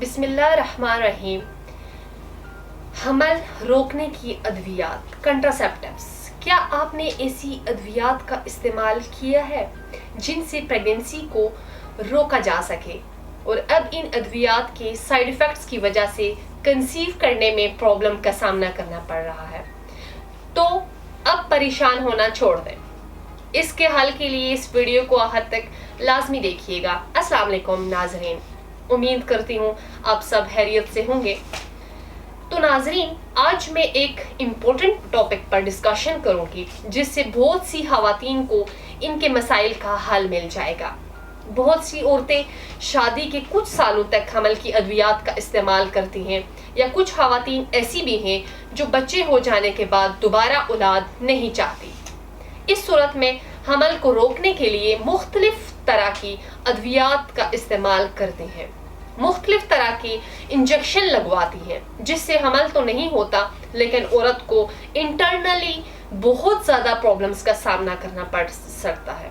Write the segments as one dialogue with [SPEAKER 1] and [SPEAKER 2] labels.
[SPEAKER 1] بسم اللہ الرحمن الرحیم. حمل روکنے کی ادویات، کنٹراسیپٹیوز. کیا آپ نے ایسی ادویات کا استعمال کیا ہے جن سے پریگنینسی کو روکا جا سکے اور اب ان ادویات کے سائیڈ ایفیکٹس کی وجہ سے کنسیو کرنے میں پرابلم کا سامنا کرنا پڑ رہا ہے؟ تو اب پریشان ہونا چھوڑ دیں. اس کے حل کے لیے اس ویڈیو کو آخر تک لازمی دیکھیے گا. السلام علیکم ناظرین، امید کرتی ہوں آپ سب خیریت سے ہوں گے. تو ناظرین، آج میں ایک امپورٹنٹ ٹاپک پر ڈسکشن کروں گی جس سے بہت سی خواتین کو ان کے مسائل کا حل مل جائے گا. بہت سی عورتیں شادی کے کچھ سالوں تک حمل کی ادویات کا استعمال کرتی ہیں، یا کچھ خواتین ایسی بھی ہیں جو بچے ہو جانے کے بعد دوبارہ اولاد نہیں چاہتی. اس صورت میں حمل کو روکنے کے لیے مختلف طرح کی ادویات کا استعمال کرتے ہیں. مختلف طرح کی انجیکشن لگواتی ہیں جس سے حمل تو نہیں ہوتا، لیکن عورت کو انٹرنلی بہت زیادہ پرابلمز کا سامنا کرنا پڑ سکتا ہے.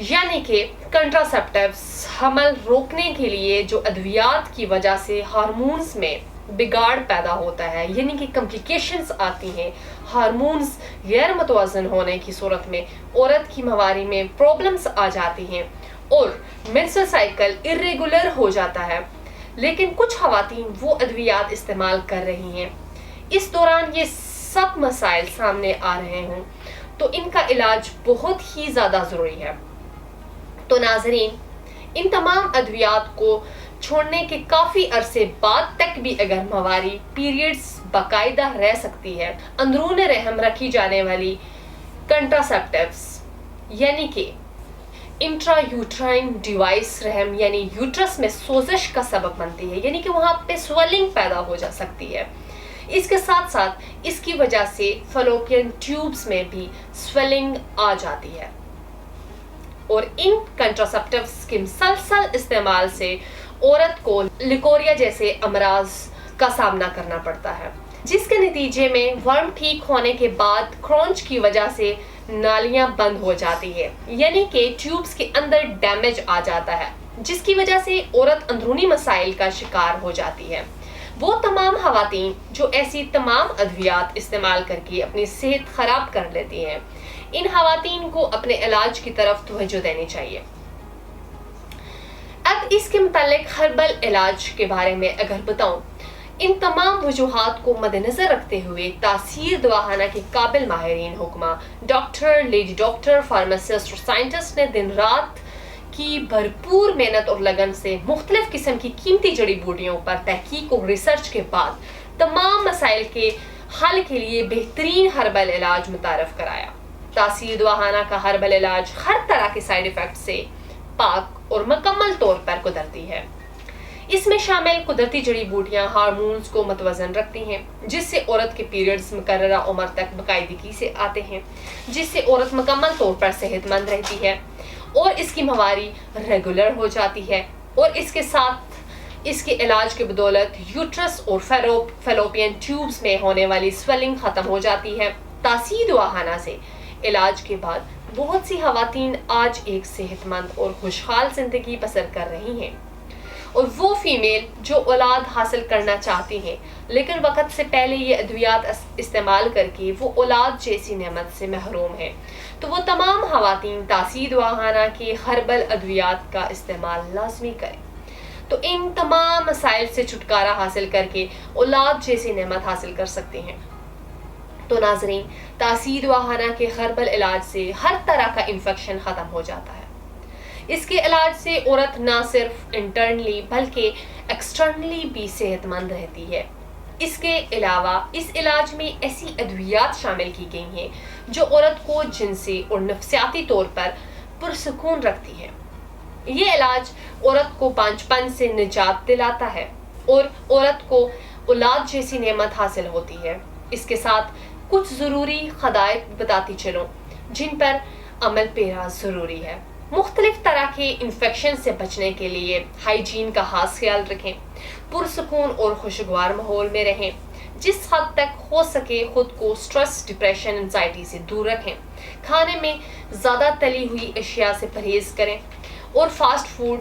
[SPEAKER 1] یعنی کہ کنٹراسیپٹیوز، حمل روکنے کے لیے جو ادویات کی وجہ سے ہارمونز میں بگاڑ پیدا ہوتا ہے، یعنی کہ کمپلیکیشنز آتی ہیں. ہارمونز غیر متوازن ہونے کی صورت میں عورت کی مہواری میں پرابلمز آ جاتی ہیں اور مینسٹرل سائیکل irregular ہو جاتا ہے. لیکن کچھ خواتین وہ ادویات استعمال کر رہی ہیں، اس دوران یہ سب مسائل سامنے آ رہے ہوں تو ان کا علاج بہت ہی زیادہ ضروری ہے. تو ناظرین، ان تمام ادویات کو چھوڑنے کے کافی عرصے بعد تک بھی اگر مہواری پیریڈز باقاعدہ رہ سکتی ہے، اندرون رحم رکھی جانے والی کنٹراسیپٹیوز یعنی کہ انٹرا یوٹرائن ڈیوائس رحم یعنی یوٹرس میں سوزش کا سبب بنتی ہے، یعنی کہ وہاں پہ سویلنگ پیدا ہو جا سکتی ہے. اس کے ساتھ ساتھ اس کی وجہ سے فلوپین ٹیوبز میں بھی سویلنگ آ جاتی ہے. اور ان کنٹراسیپٹیوز کے مسلسل استعمال سے عورت کو لیکوریا جیسے امراض کا سامنا کرنا پڑتا ہے، جس کے نتیجے میں ورم ٹھیک ہونے کے بعد کرونچ کی وجہ سے نالیاں بند ہو جاتی ہے، یعنی کہ ٹیوبز کے اندر ڈیمیج آ جاتا ہے، جس کی وجہ سے عورت اندرونی مسائل کا شکار ہو جاتی ہے. وہ تمام خواتین جو ایسی تمام ادویات استعمال کر کے اپنی صحت خراب کر لیتی ہیں، ان خواتین کو اپنے علاج کی طرف توجہ دینی چاہیے. اب اس کے متعلق ہربل علاج کے بارے میں اگر بتاؤں، ان تمام وجوہات کو مد نظر رکھتے ہوئے تاثیر دواخانہ کے قابل ماہرین حکمہ، ڈاکٹر، لیڈی ڈاکٹر، فارماسسٹ اور سائنٹسٹ نے دن رات کی بھرپور محنت اور لگن سے مختلف قسم کی قیمتی جڑی بوٹیوں پر تحقیق اور ریسرچ کے بعد تمام مسائل کے حل کے لیے بہترین ہربل علاج متعارف کرایا. تاثیر دواخانہ کا ہربل علاج ہر طرح کے سائیڈ ایفیکٹ سے پاک اور مکمل طور پر قدرتی ہے. اس میں شامل قدرتی جڑی بوٹیاں ہارمونز کو متوازن رکھتی ہیں، جس سے عورت کے پیریڈز مقررہ عمر تک باقاعدگی سے آتے ہیں، جس سے عورت مکمل طور پر صحت مند رہتی ہے اور اس کی مہواری ریگولر ہو جاتی ہے. اور اس کے ساتھ اس کے علاج کے بدولت یوٹرس اور فیلوپین ٹیوبز میں ہونے والی سویلنگ ختم ہو جاتی ہے. تاثیر دواخانہ سے علاج کے بعد بہت سی خواتین آج ایک صحت مند اور خوشحال زندگی بسر کر رہی ہیں. اور وہ فیمیل جو اولاد حاصل کرنا چاہتی ہیں لیکن وقت سے پہلے یہ ادویات استعمال کر کے وہ اولاد جیسی نعمت سے محروم ہیں، تو وہ تمام خواتین تاثیر دواخانہ کے ہربل ادویات کا استعمال لازمی کریں. تو ان تمام مسائل سے چھٹکارا حاصل کر کے اولاد جیسی نعمت حاصل کر سکتے ہیں. تو ناظرین، تاثیر دواخانہ کے ہربل علاج سے ہر طرح کا انفیکشن ختم ہو جاتا ہے. اس کے علاج سے عورت نہ صرف انٹرنلی بلکہ ایکسٹرنلی بھی صحت مند رہتی ہے. اس کے علاوہ اس علاج میں ایسی ادویات شامل کی گئی ہیں جو عورت کو جنسی اور نفسیاتی طور پر پرسکون رکھتی ہے. یہ علاج عورت کو پانچپن سے نجات دلاتا ہے اور عورت کو اولاد جیسی نعمت حاصل ہوتی ہے. اس کے ساتھ کچھ ضروری ہدایت بتاتی چلوں جن پر عمل پیرا ضروری ہے. مختلف طرح کے انفیکشن سے بچنے کے لیے ہائیجین کا خاص خیال رکھیں، پرسکون اور خوشگوار ماحول میں رہیں، جس حد تک ہو سکے خود کو سٹریس، ڈپریشن، انزائٹی سے دور رکھیں. کھانے میں زیادہ تلی ہوئی اشیاء سے پرہیز کریں اور فاسٹ فوڈ